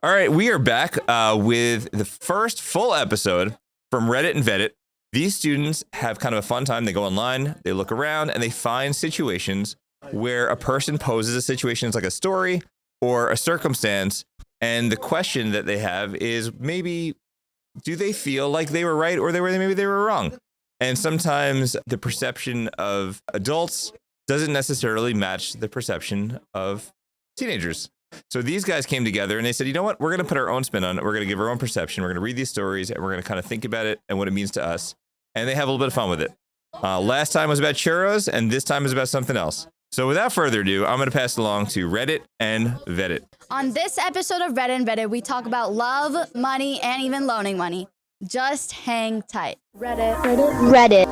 All right, we are back with the first full episode from Reddit and Vettit. These students have kind of a fun time. They go online, they look around, and they find situations where a person poses a situation as like a story or a circumstance. And the question that they have is maybe, do they feel like they were right or maybe they were wrong? And sometimes the perception of adults doesn't necessarily match the perception of teenagers. So these guys came together and they said, you know what? We're going to put our own spin on it. We're going to give our own perception. We're going to read these stories and we're going to kind of think about it and what it means to us. And they have a little bit of fun with it. Last time was about churros and this time is about something else. So without further ado, I'm going to pass it along to Reddit and Vettit. On this episode of Reddit and Vettit, we talk about love, money, and even loaning money. Just hang tight. Reddit and Vettit.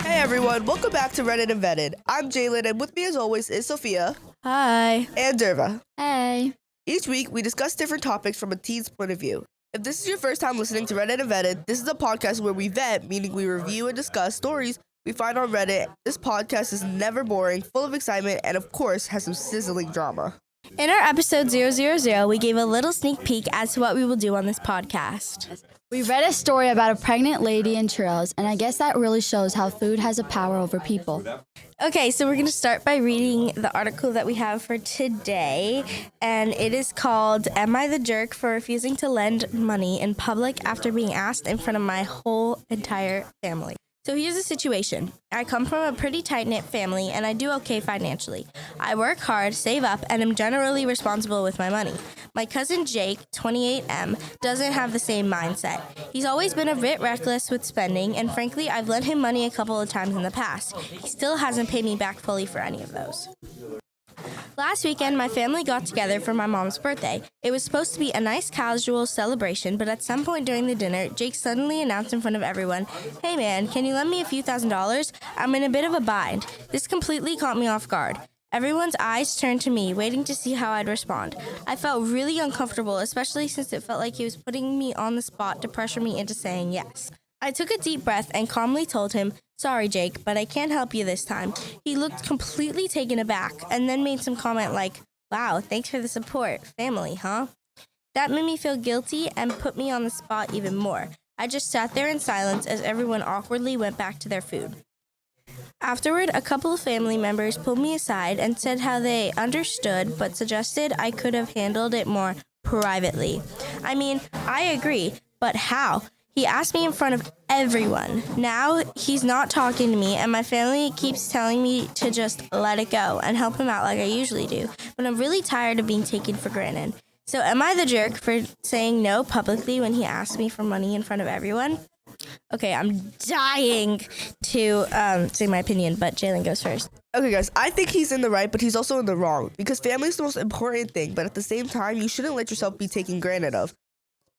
Hey everyone, welcome back to Reddit and Vetted. I'm Jaylen, and with me as always is Sophia. Hi. And Durva. Hey. Each week, we discuss different topics from a teen's point of view. If this is your first time listening to Reddit and Vetted, this is a podcast where we vet, meaning we review and discuss stories we find on Reddit. This podcast is never boring, full of excitement, and of course, has some sizzling drama. In our episode 000, we gave a little sneak peek as to what we will do on this podcast. We read a story about a pregnant lady in churros, and I guess that really shows how food has a power over people. Okay, so we're going to start by reading the article that we have for today, and it is called, Am I the Jerk for Refusing to Lend Money in Public After Being Asked in Front of My Whole Entire Family? So here's the situation. I come from a pretty tight-knit family, and I do okay financially. I work hard, save up, and am generally responsible with my money. My cousin Jake, 28M, doesn't have the same mindset. He's always been a bit reckless with spending, and frankly, I've lent him money a couple of times in the past. He still hasn't paid me back fully for any of those. Last weekend, my family got together for my mom's birthday. It was supposed to be a nice casual celebration, but at some point during the dinner, Jake suddenly announced in front of everyone, "Hey man, can you lend me a few $1,000s? I'm in a bit of a bind." This completely caught me off guard. Everyone's eyes turned to me, waiting to see how I'd respond. I felt really uncomfortable, especially since it felt like he was putting me on the spot to pressure me into saying yes. I took a deep breath and calmly told him, "Sorry, Jake, but I can't help you this time." He looked completely taken aback and then made some comment like, "Wow, thanks for the support. Family, huh?" That made me feel guilty and put me on the spot even more. I just sat there in silence as everyone awkwardly went back to their food. Afterward, a couple of family members pulled me aside and said how they understood but suggested I could have handled it more privately. I mean, I agree, but how? He asked me in front of everyone. Now he's not talking to me, and my family keeps telling me to just let it go and help him out like I usually do. But I'm really tired of being taken for granted. So am I the jerk for saying no publicly when he asked me for money in front of everyone? Okay, I'm dying to say my opinion, but Jaylen goes first. Okay guys, I think he's in the right, but he's also in the wrong. Because family is the most important thing, but at the same time, you shouldn't let yourself be taken granted of.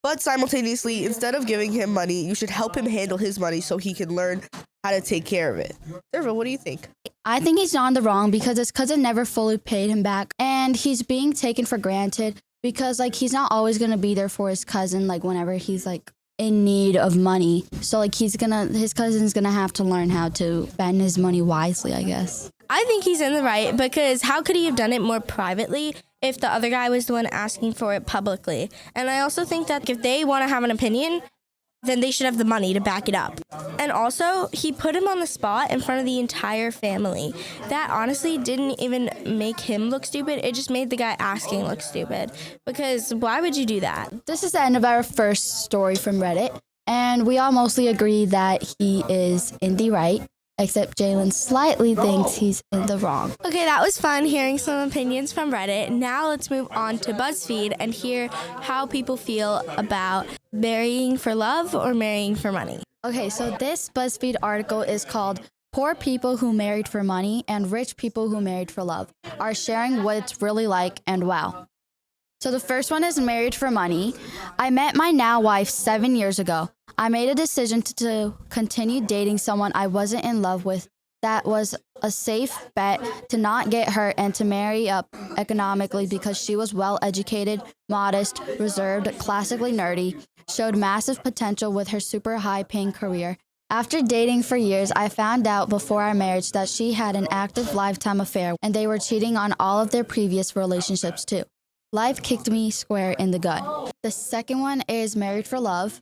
But simultaneously, instead of giving him money, you should help him handle his money so he can learn how to take care of it. Durva, what do you think? I think he's not in the wrong because his cousin never fully paid him back, and he's being taken for granted because, like, he's not always going to be there for his cousin, like, whenever he's, like, in need of money. So, like, his cousin's going to have to learn how to spend his money wisely, I guess. I think he's in the right because how could he have done it more privately if the other guy was the one asking for it publicly? And I also think that if they want to have an opinion, then they should have the money to back it up. And also, he put him on the spot in front of the entire family. That honestly didn't even make him look stupid. It just made the guy asking look stupid. Because why would you do that? This is the end of our first story from Reddit, and we all mostly agree that he is in the right, except Jaylen slightly thinks he's in the wrong. Okay, that was fun hearing some opinions from Reddit. Now let's move on to BuzzFeed and hear how people feel about marrying for love or marrying for money. Okay, so this BuzzFeed article is called "Poor People Who Married for Money and Rich People Who Married for Love Are Sharing What It's Really Like and Wow." So the first one is married for money. I met my now wife 7 years ago. I made a decision to continue dating someone I wasn't in love with. That was a safe bet to not get hurt and to marry up economically because she was well-educated, modest, reserved, classically nerdy, showed massive potential with her super high-paying career, After dating for years, I found out before our marriage that she had an active lifetime affair and they were cheating on all of their previous relationships too. Life kicked me square in the gut. The second one is married for love.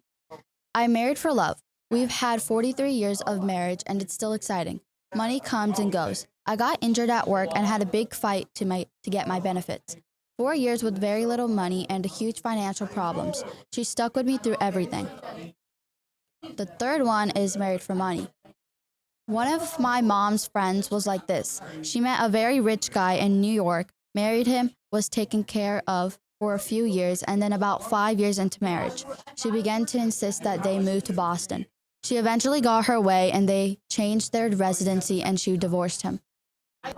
I'm married for love. We've had 43 years of marriage and it's still exciting. Money comes and goes. I got injured at work and had a big fight to get my benefits. 4 years with very little money and huge financial problems. She stuck with me through everything. The third one is married for money. One of my mom's friends was like this. She met a very rich guy in New York, married him, was taken care of for a few years, and then about 5 years into marriage, she began to insist that they move to Boston. She eventually got her way and they changed their residency and she divorced him.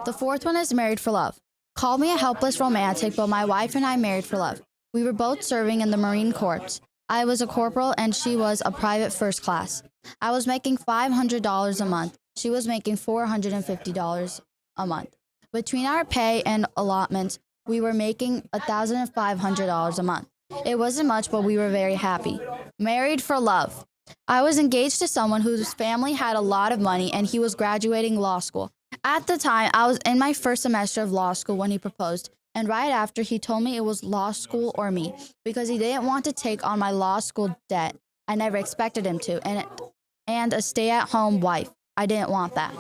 The fourth one is married for love. Call me a helpless romantic, but my wife and I married for love. We were both serving in the Marine Corps. I was a corporal and she was a private first class. I was making $500 a month. She was making $450 a month. Between our pay and allotments, we were making $1,500 a month. It wasn't much, but we were very happy. Married for love. I was engaged to someone whose family had a lot of money and he was graduating law school. At the time, I was in my first semester of law school when he proposed. And right after, he told me it was law school or me because he didn't want to take on my law school debt. I never expected him to. And a stay-at-home wife. I didn't want that.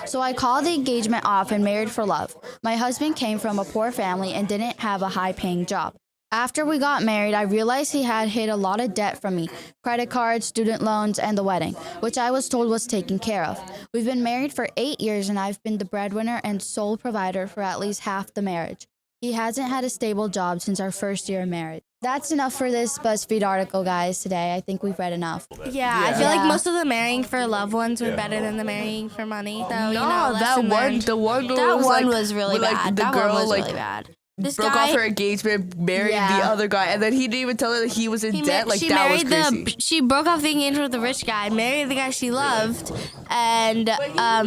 So I called the engagement off and married for love. My husband came from a poor family and didn't have a high-paying job. After we got married, I realized he had hid a lot of debt from me, credit cards, student loans, and the wedding, which I was told was taken care of. We've been married for 8 years, and I've been the breadwinner and sole provider for at least half the marriage. He hasn't had a stable job since our first year of marriage. That's enough for this BuzzFeed article, guys, today. I think we've read enough. Yeah, I feel like most of the marrying for loved ones were better than the marrying for money. Though, that one was really bad. The girl really bad. This broke guy, off her engagement, married the other guy, and then he didn't even tell her that he was in debt. That was crazy. She broke off the engagement with the rich guy, married the guy she loved, and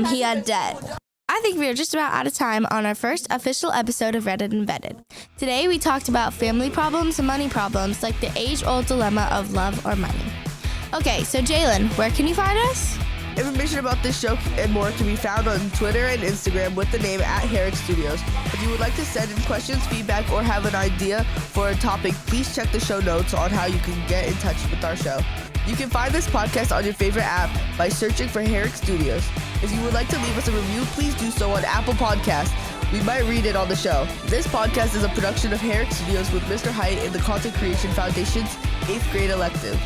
he had debt. I think we are just about out of time on our first official episode of Reddit and Vetted. Today we talked about family problems and money problems, like the age-old dilemma of love or money. Okay, so Jaylen, where can you find us? Information about this show and more can be found on Twitter and Instagram with the name @HerrickStudios. If you would like to send in questions, feedback, or have an idea for a topic, please check the show notes on how you can get in touch with our show. You can find this podcast on your favorite app by searching for Herrick Studios. If you would like to leave us a review, please do so on Apple Podcasts. We might read it on the show. This podcast is a production of Herrick Studios with Mr. Height and the Content Creation Foundation's 8th grade elective.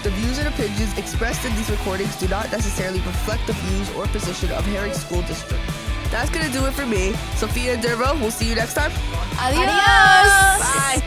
The views and opinions expressed in these recordings do not necessarily reflect the views or position of Herrick School District. That's going to do it for me. Sophia and Durva, we'll see you next time. Adios! Bye!